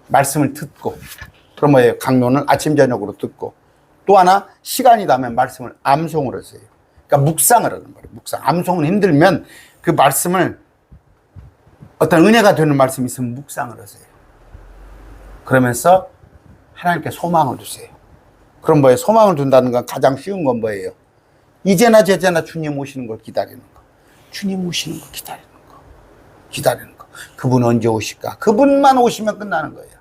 말씀을 듣고. 그럼 뭐예요? 강론을 아침 저녁으로 듣고. 또 하나, 시간이 나면 말씀을 암송을 하세요. 그러니까 묵상을 하는 거예요. 묵상. 암송은 힘들면 그 말씀을 어떤 은혜가 되는 말씀이 있으면 묵상을 하세요. 그러면서 하나님께 소망을 두세요. 그럼 뭐예요? 소망을 둔다는 건 가장 쉬운 건 뭐예요? 이제나 저제나 주님 오시는 걸 기다리는 거. 주님 오시는 걸 기다리는 거. 그분 언제 오실까? 그분만 오시면 끝나는 거예요.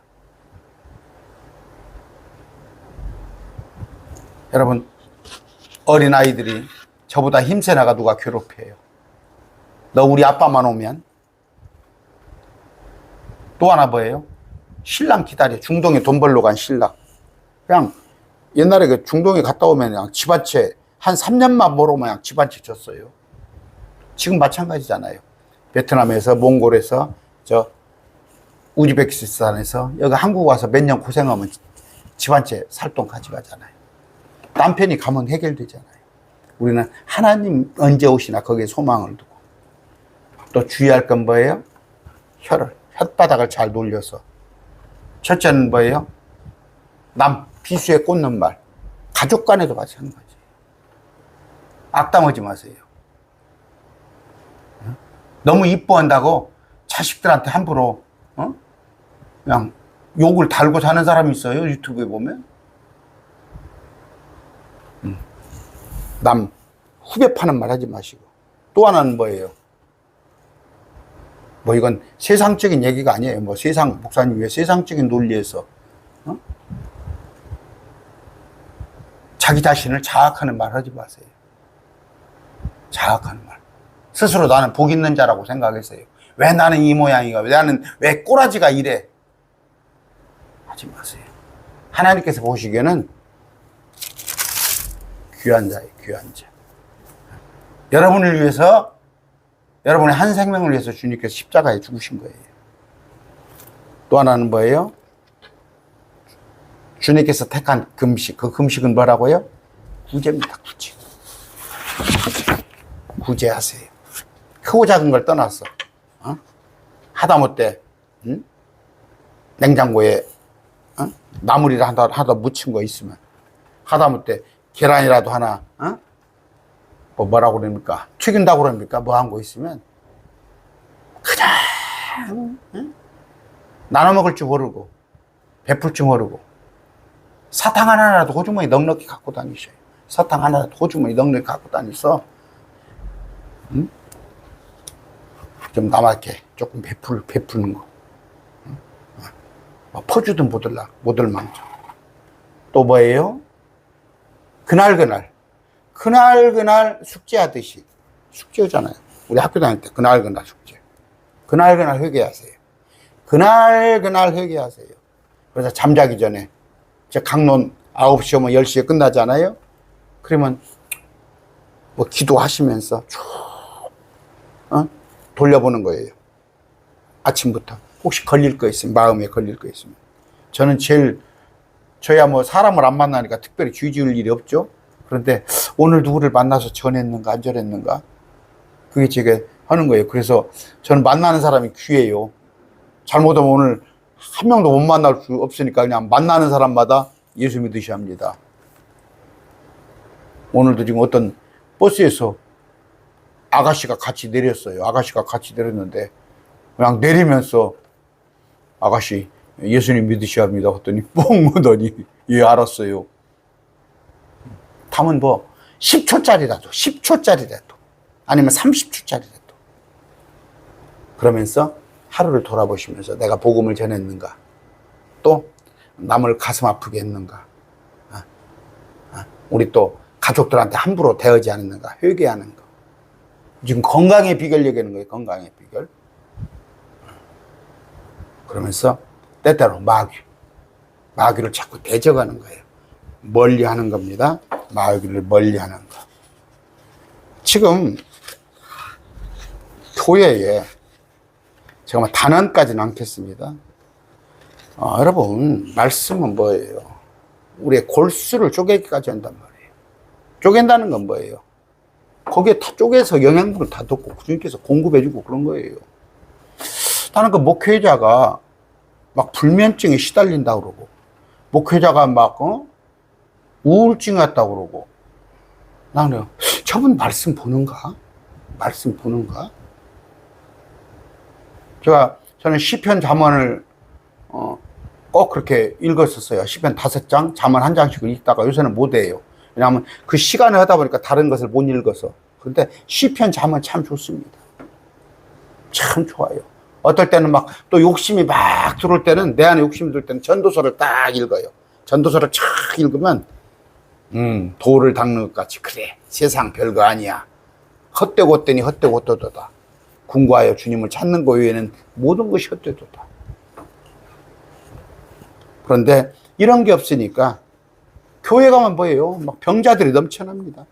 여러분, 어린아이들이 저보다 힘세 나가 누가 괴롭혀요. 너 우리 아빠만 오면. 또 하나 뭐예요? 신랑 기다려. 중동에 돈 벌러 간 신랑. 그냥 옛날에 그 중동에 갔다 오면 그냥 집 한 채 한 3년만 벌어오면 그냥 집 한 채 줬어요. 지금 마찬가지잖아요. 베트남에서, 몽골에서, 우즈베키스탄에서 여기 한국 와서 몇 년 고생하면 집 한 채 살 돈 가져가잖아요. 남편이 가면 해결되잖아요. 우리는 하나님 언제 오시나 거기에 소망을 두고. 또 주의할 건 뭐예요? 혓바닥을 잘 놀려서. 첫째는 뭐예요? 남 비수에 꽂는 말. 가족 간에도 마찬가지예요. 악담하지 마세요. 너무 이뻐한다고 자식들한테 함부로 그냥 욕을 달고 사는 사람이 있어요. 유튜브에 보면. 남 후배 파는 말 하지 마시고. 또 하나는 뭐예요? 뭐 이건 세상적인 얘기가 아니에요. 뭐 목사님 왜 세상적인 논리에서 자기 자신을 자학하는 말 하지 마세요. 자학하는 말. 스스로 나는 복 있는 자라고 생각했어요. 왜 나는 이 모양이가, 왜 꼬라지가 이래? 하지 마세요. 하나님께서 보시기에는 귀한 자예요, 귀한 자. 여러분을 위해서, 여러분의 한 생명을 위해서 주님께서 십자가에 죽으신 거예요. 또 하나는 뭐예요? 주님께서 택한 금식. 그 금식은 뭐라고요? 구제입니다, 구제. 구제하세요. 크고 작은 걸 떠났어. 하다못해 냉장고에 나물이라 하다 묻힌 거 있으면, 하다못해 계란이라도 하나, 뭐라고 그럽니까? 튀긴다고 그럽니까? 뭐 한 거 있으면 그냥, 나눠 먹을 줄 모르고, 베풀 줄 모르고, 사탕 하나라도 호주머니 넉넉히 갖고 다니셔요. 사탕 하나라도 호주머니 넉넉히 갖고 다니서, 좀 남았게 조금 베푸는 거. 퍼주든 못들 망정. 또 뭐예요? 그날 숙제하듯이. 숙제잖아요. 우리 학교 다닐 때 그날 숙제. 그날 회개하세요. 그날 회개하세요. 그래서 잠자기 전에, 강론 9시 오면 10시에 끝나잖아요. 그러면 뭐 기도하시면서 쭉 돌려보는 거예요. 아침부터. 혹시 걸릴 거 있으면, 마음에 걸릴 거 있으면. 저는 저야 뭐 사람을 안 만나니까 특별히 주의 지을 일이 없죠. 그런데 오늘 누구를 만나서 전했는가, 안 전했는가? 그게 제가 하는 거예요. 그래서 저는 만나는 사람이 귀해요. 잘못하면 오늘 한 명도 못 만날 수 없으니까 그냥 만나는 사람마다 예수 믿으셔야 합니다. 오늘도 지금 어떤 버스에서 아가씨가 같이 내렸어요. 아가씨가 같이 내렸는데 그냥 내리면서 아가씨 예수님 믿으셔야 합니다. 했더니 뻥 하더니 예 알았어요. 담은 뭐 10초짜리라도 아니면 30초짜리라도 그러면서 하루를 돌아보시면서 내가 복음을 전했는가, 또 남을 가슴 아프게 했는가, 우리 또 가족들한테 함부로 대하지 않았는가, 회개하는 거. 지금 건강의 비결 얘기하는 거예요. 건강의 비결. 그러면서 때때로 마귀를 자꾸 대적하는 거예요. 멀리하는 겁니다. 마귀를 멀리하는 거. 지금 교회에 제가 뭐 단언까지는 않겠습니다. 여러분, 말씀은 뭐예요? 우리의 골수를 쪼개기까지 한단 말이에요. 쪼갠다는 건 뭐예요? 거기에 다 쪼개서 영양분을 다 넣고 주님께서 공급해주고 그런 거예요. 나는 그 목회자가 막 불면증에 시달린다고 그러고, 목회자가 막, 우울증 같다고 그러고, 나는 저분 말씀 보는가? 말씀 보는가? 저는 시편 잠언을, 꼭 그렇게 읽었었어요. 시편 5장, 잠언 1장씩을 읽다가 요새는 못 해요. 왜냐하면 그 시간을 하다 보니까 다른 것을 못 읽어서. 그런데 시편 잠언 참 좋습니다. 참 좋아요. 어떨 때는 막 또 욕심이 막 들어올 때는, 내 안에 욕심이 들 때는 전도서를 딱 읽어요. 전도서를 쫙 읽으면 돌을 닦는 것 같이, 그래 세상 별거 아니야, 헛되고 헛되니 헛되고 헛되도다, 궁구하여 주님을 찾는 것 외에는 모든 것이 헛되도다. 그런데 이런 게 없으니까 교회 가면 뭐예요? 막 병자들이 넘쳐납니다.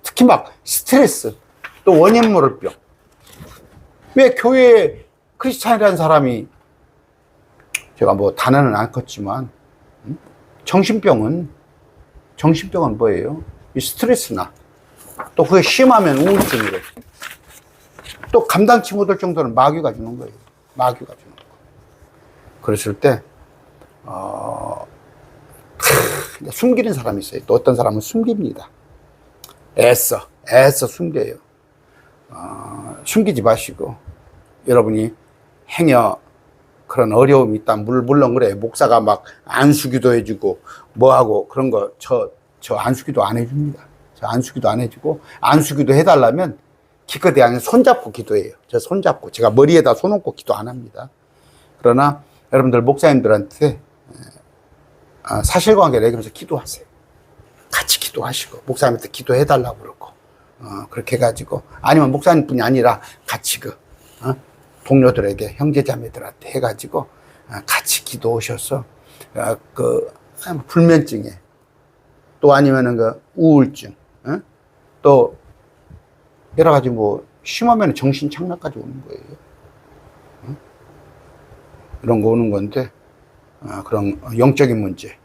특히 막 스트레스, 또 원인 모를 병. 왜 교회에 크리스찬이라는 사람이, 제가 뭐 단어는 안 컸지만, 정신병은 뭐예요? 이 스트레스나, 또 그게 심하면 우울증이래. 또 감당치 못할 정도는 마귀가 주는 거예요. 마귀가 주는 거. 그랬을 때, 숨기는 사람이 있어요. 또 어떤 사람은 숨깁니다. 애써 숨겨요. 숨기지 마시고, 여러분이 행여 그런 어려움이 있다. 물론 그래. 목사가 막 안수기도 해주고, 뭐하고, 그런 거, 저 안수기도 안 해줍니다. 저 안수기도 안 해주고, 안수기도 해달라면, 기껏해야 그냥 손잡고 기도해요. 저 손잡고, 제가 머리에다 손 얹고 기도 안 합니다. 그러나, 여러분들 목사님들한테, 사실관계를 얘기하면서 기도하세요. 같이 기도하시고, 목사님한테 기도해달라고 그러고, 그렇게 해가지고, 아니면 목사님뿐이 아니라 같이 동료들에게, 형제자매들한테 해가지고 같이 기도하셔서 불면증에, 또 아니면은 우울증, 또 여러 가지 뭐 심하면 정신 착락까지 오는 거예요. 이런 거 오는 건데, 그런 영적인 문제,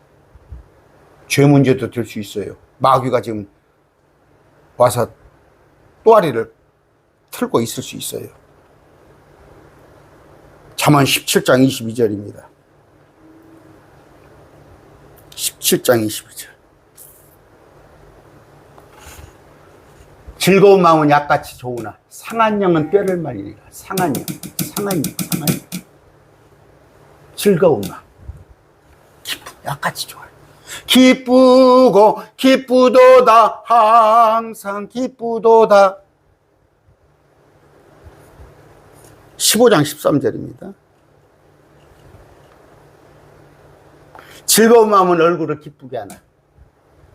죄 문제도 될 수 있어요. 마귀가 지금 와서 또아리를 틀고 있을 수 있어요. 잠언 17장 22절입니다. 17장 22절. 즐거운 마음은 약같이 좋으나 상한 영은 뼈를 말리니라. 상한 영. 즐거운 마음. 약같이 좋아요. 기쁘고 기쁘도다. 항상 기쁘도다. 15장 13절입니다. 즐거운 마음은 얼굴을 기쁘게 하나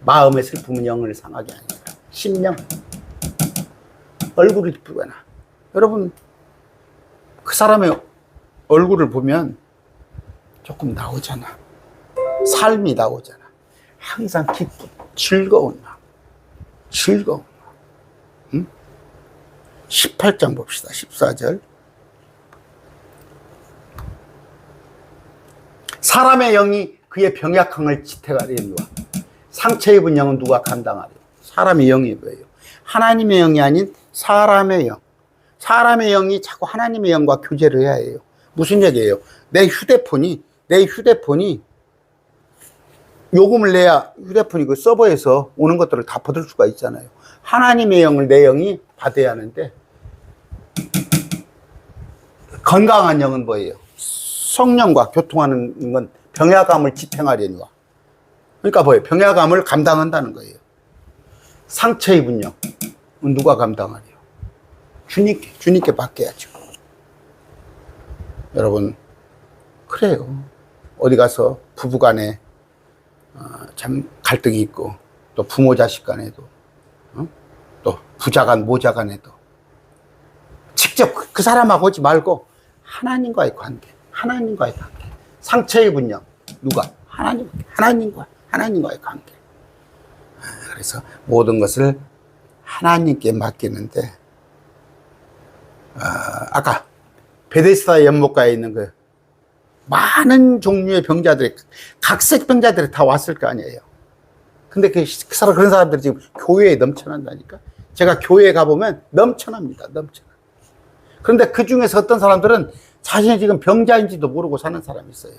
마음의 슬픔은 영을 상하게 하니라. 심령 얼굴을 기쁘게 하나. 여러분 그 사람의 얼굴을 보면 조금 나오잖아. 삶이 나오잖아. 항상 기쁜 즐거운 마음. 응? 18장 봅시다. 14절. 사람의 영이 그의 병약함을 지탱하려니와 상처 입은 영은 누가 감당하리요? 사람의 영이 뭐예요? 하나님의 영이 아닌 사람의 영. 사람의 영이 자꾸 하나님의 영과 교제를 해야 해요. 무슨 얘기예요? 내 휴대폰이 요금을 내야 휴대폰이 그 서버에서 오는 것들을 다 받을 수가 있잖아요. 하나님의 영을 내 영이 받아야 하는데 건강한 영은 뭐예요? 성령과 교통하는 건 병야감을 지탱하려니와. 그러니까 뭐예요? 병야감을 감당한다는 거예요. 상처 입은 영 누가 감당하려? 주님께 맡겨야죠. 여러분 그래요. 어디 가서 부부간에 참 갈등이 있고 또 부모 자식 간에도 또 부자간 모자간에도 직접 그 사람하고 오지 말고 하나님과의 관계. 상처 입은 영 누가? 하나님과의 관계. 그래서 모든 것을 하나님께 맡기는데 아까 베데스다 연못가에 있는 그 많은 종류의 병자들이 각색 병자들이 다 왔을 거 아니에요. 근데 그런 사람들이 지금 교회에 넘쳐난다니까. 제가 교회에 가보면 넘쳐납니다. 그런데 그 중에서 어떤 사람들은 자신이 지금 병자인지도 모르고 사는 사람이 있어요.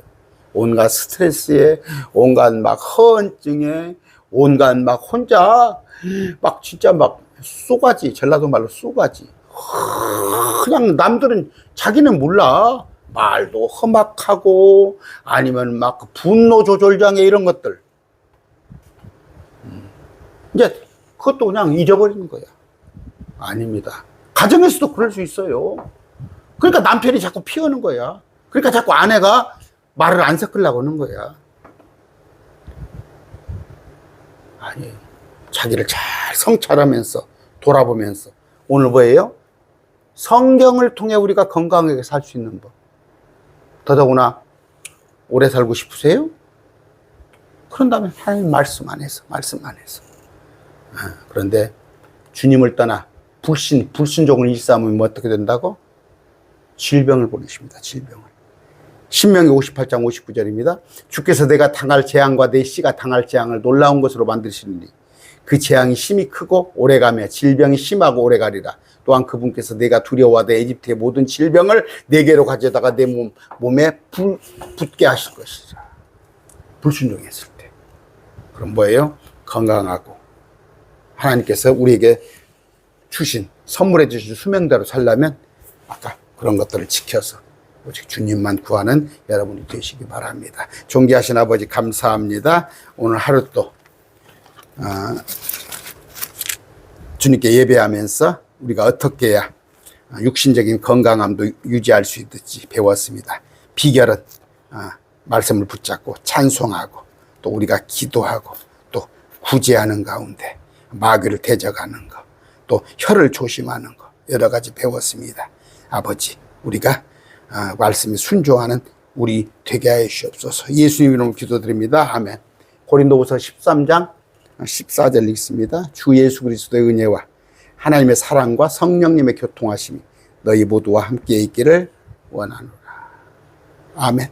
온갖 스트레스에, 온갖 막 허언증에, 온갖 막 혼자 막 진짜 막 쏘가지, 전라도 말로 쏘가지. 그냥 남들은 자기는 몰라. 말도 험악하고 아니면 막 분노 조절장애 이런 것들. 이제 그것도 그냥 잊어버리는 거야. 아닙니다. 가정에서도 그럴 수 있어요. 그러니까 남편이 자꾸 피하는 거야. 그러니까 자꾸 아내가 말을 안 섞으려고 하는 거야. 아니, 자기를 잘 성찰하면서 돌아보면서 오늘 뭐예요? 성경을 통해 우리가 건강하게 살 수 있는 법. 더더구나 오래 살고 싶으세요? 그런다면 하나님 말씀 안에서. 그런데 주님을 떠나 불순종을 일삼으면 어떻게 된다고? 질병을 보내십니다. 질병을. 신명기 58장 59절입니다. 주께서 내가 당할 재앙과 내 씨가 당할 재앙을 놀라운 것으로 만드시느니 그 재앙이 심히 크고 오래가며 질병이 심하고 오래가리라. 또한 그분께서 내가 두려워하던 에집트의 모든 질병을 내게로 가져다가 내 몸에 붙게 하실 것이라. 불순종했을 때. 그럼 뭐예요? 건강하고 하나님께서 우리에게 주신 선물해 주신 수명대로 살려면 아까 그런 것들을 지켜서 오직 주님만 구하는 여러분이 되시기 바랍니다. 존귀하신 아버지 감사합니다. 오늘 하루도 주님께 예배하면서 우리가 어떻게 해야 육신적인 건강함도 유지할 수 있을지 배웠습니다. 비결은 말씀을 붙잡고 찬송하고 또 우리가 기도하고 또 구제하는 가운데 마귀를 대적하는 것, 또 혀를 조심하는 것 여러 가지 배웠습니다. 아버지, 우리가 말씀에 순종하는 우리 되게 하여 주옵소서. 예수님 이름으로 기도드립니다. 아멘. 고린도후서 13장 14절 읽습니다. 주 예수 그리스도의 은혜와 하나님의 사랑과 성령님의 교통하심이 너희 모두와 함께 있기를 원하노라. 아멘.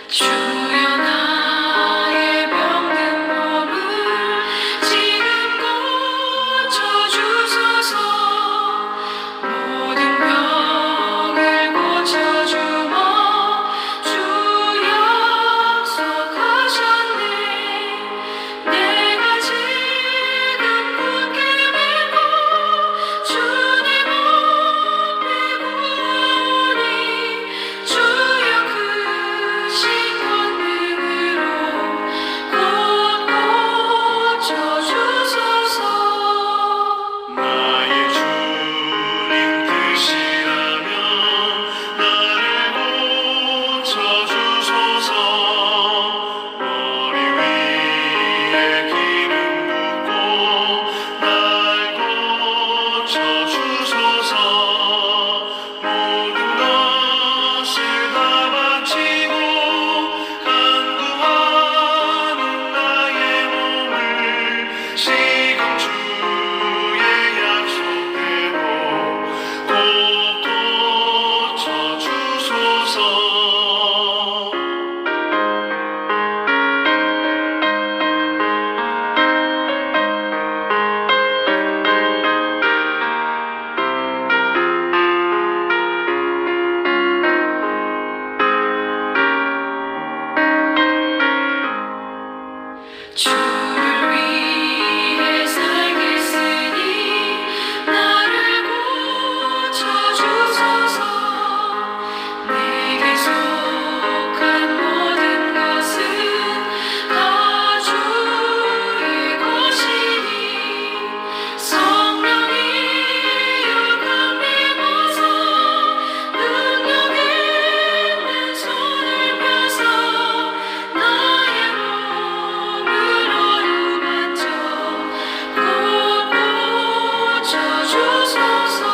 주여 나의 병든 몸을 고쳐주소서.